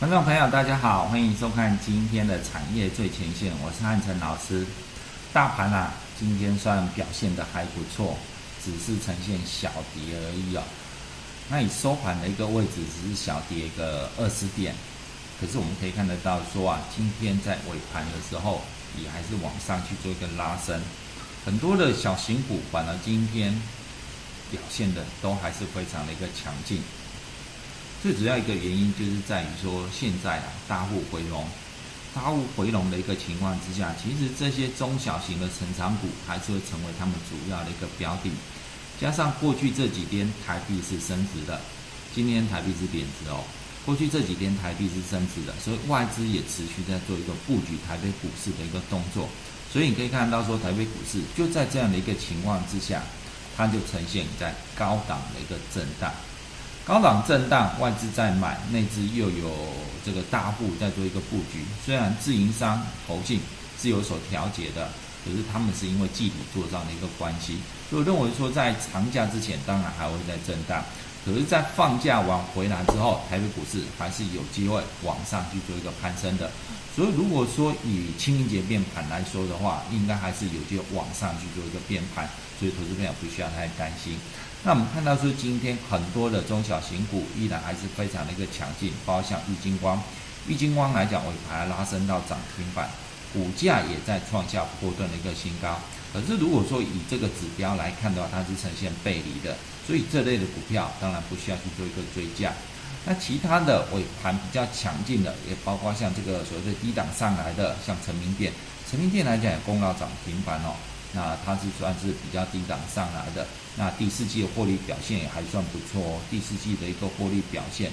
观众朋友，大家好，欢迎收看今天的产业最前线，我是汉城老师。大盘今天算表现得还不错，只是呈现小跌而已哦。那以收盘的一个位置，只是小跌个20点，可是我们可以看得到说今天在尾盘的时候，也还是往上去做一个拉升，很多的小型股反而今天表现的都还是非常的一个强劲。最主要一个原因就是在于说，现在大户回笼的一个情况之下，其实这些中小型的成长股还是会成为他们主要的一个标的。加上过去这几天台币是升值的，今天台币是贬值哦。过去这几天台币是升值的，所以外资也持续在做一个布局台北股市的一个动作。所以你可以看到说，台北股市就在这样的一个情况之下，它就呈现在高档的一个震荡。高档震荡，外资在买，内资又有这个大户在做一个布局。虽然自营商、投信是有所调节的，可是他们是因为季底做账的一个关系，所以我认为说在长假之前，当然还会再震荡。可是，在放假完回来之后，台北股市还是有机会往上去做一个攀升的。所以，如果说以清明节变盘来说的话，应该还是有机会往上去做一个变盘，所以投资朋友不需要太担心。那我们看到说，今天很多的中小型股依然还是非常的一个强劲，包括像玉晶光来讲，尾盘拉升到涨停板，股价也在创下波段的一个新高。可是如果说以这个指标来看的话，它是呈现背离的，所以这类的股票当然不需要去做一个追价。那其他的尾盘比较强劲的，也包括像这个所谓的低档上来的，像成名店来讲也攻到涨停板哦。那它是算是比较低档上来的，那第四季的获利表现也还算不错哦。第四季的一个获利表现，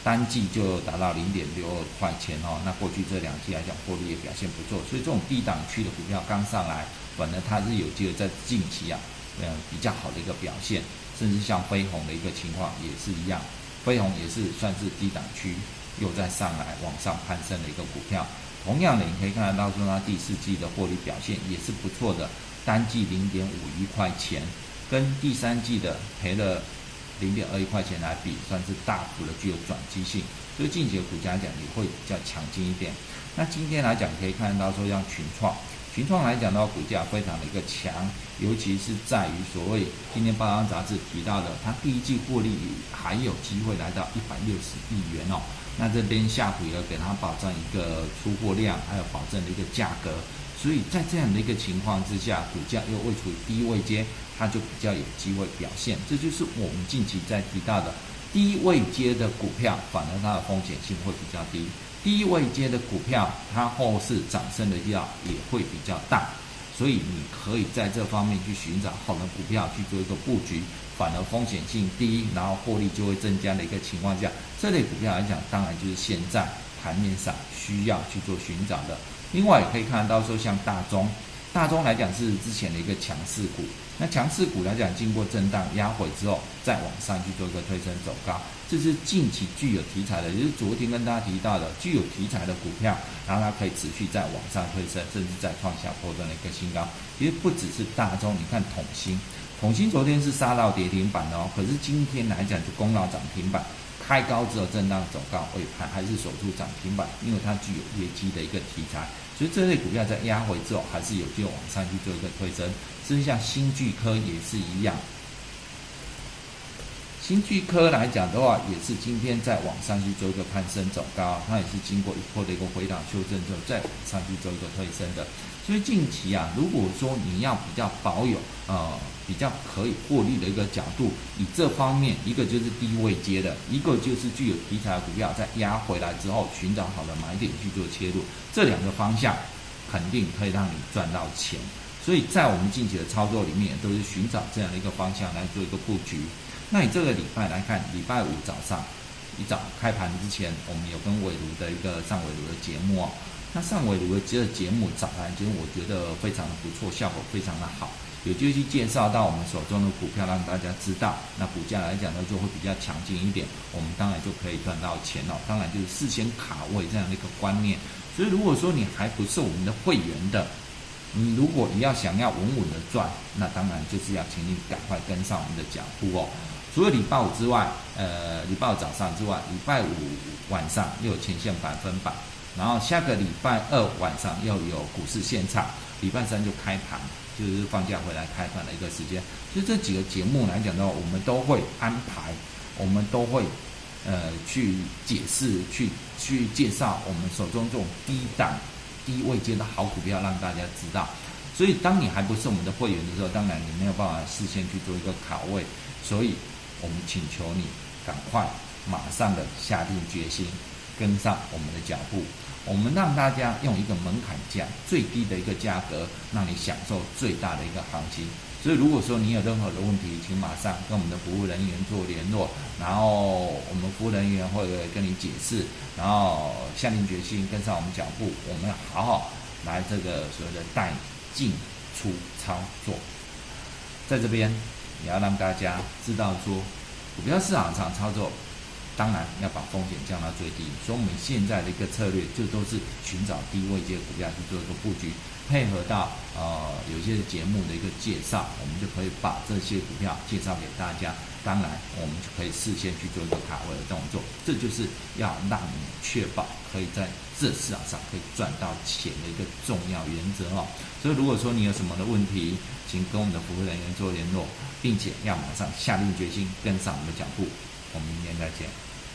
单季就达到0.62块钱哦。那过去这2季来讲，获利也表现不错，所以这种低档区的股票刚上来，反而它是有机会在近期比较好的一个表现，甚至像飞鸿的一个情况也是一样，飞鸿也是算是低档区又再上来往上攀升的一个股票。同样的，你可以看得到说，它第四季的获利表现也是不错的，单季0.51块钱，跟第三季的赔了0.21块钱来比，算是大幅的具有转机性，所以近期的股价来讲也会比较强劲一点。那今天来讲，可以看得到说，像群创来讲的话，股价非常的一个强，尤其是在于所谓今天报章杂志提到的，它第一季获利还有机会来到160亿元哦。那这边下普也给它保证一个出货量，还有保证的一个价格，所以在这样的一个情况之下，股价又位处于低位阶，它就比较有机会表现。这就是我们近期在提到的低位阶的股票，反而它的风险性会比较低。低位阶的股票，它后市涨升的力道也会比较大，所以你可以在这方面去寻找好的股票去做一个布局，反而风险性低，然后获利就会增加的一个情况下，这类股票来讲，当然就是现在盘面上需要去做寻找的。另外也可以看得到说，像大中来讲是之前的一个强势股，那强势股来讲，经过震荡压回之后，再往上去做一个推升走高，这是近期具有题材的，也就是昨天跟大家提到的具有题材的股票，然后它可以持续再往上推升，甚至再创下波段的一个新高。其实不只是大中，你看统兴昨天是杀到跌停板的哦，可是今天来讲就攻到涨停板，开高之后震荡走高，尾盘还是守住涨停板，因为它具有业绩的一个题材，所以这类股票在压回之后还是有机会往上去做一个推升。甚至像新巨科也是一样，新巨科来讲的话，也是今天在往上去做一个攀升走高，它也是经过一波的一个回档修正之后，再往上去做一个推升的。所以近期如果说你要比较保有比较可以获利的一个角度，以这方面，一个就是低位接的，一个就是具有题材的股票，在压回来之后寻找好的买点去做切入，这2个方向肯定可以让你赚到钱。所以在我们近期的操作里面，都是寻找这样的一个方向来做一个布局。那以这个礼拜来看，礼拜五早上一早开盘之前，我们有跟伟如的一个上伟如的节目哦。那上伟如的这个节目早盘节目，我觉得非常的不错，效果非常的好，有就去介绍到我们手中的股票，让大家知道。那股价来讲呢，就会比较强劲一点，我们当然就可以赚到钱哦。当然就是事先卡位这样的一个观念。所以如果说你还不是我们的会员的，你如果想要稳稳的赚，那当然就是要请你赶快跟上我们的脚步哦。除了礼拜五之外，礼拜五早上之外，礼拜五晚上又有前线百分百，然后下个礼拜二晚上又有股市现场，礼拜三就开盘，就是放假回来开盘的一个时间。所以这几个节目来讲的话，我们都会安排，我们都会去解释，去介绍我们手中这种低档、低位阶的好股票，让大家知道。所以当你还不是我们的会员的时候，当然你没有办法事先去做一个卡位，所以我们请求你赶快马上的下定决心跟上我们的脚步，我们让大家用一个门槛价最低的一个价格，让你享受最大的一个行情。所以如果说你有任何的问题，请马上跟我们的服务人员做联络，然后我们服务人员会跟你解释，然后下定决心跟上我们脚步，我们要好好来这个所谓的带进出操作。在这边也要让大家知道说，股票市场上操作当然要把风险降到最低，所以我们现在的一个策略就都是寻找低位阶股票去做一个布局，配合到有些节目的一个介绍，我们就可以把这些股票介绍给大家。当然我们就可以事先去做一个卡位的动作，这就是要让你确保可以在这市场上可以赚到钱的一个重要原则哦。所以如果说你有什么的问题，请跟我们的服务人员做联络，并且要马上下定决心跟上我们的脚步。我们明天再见。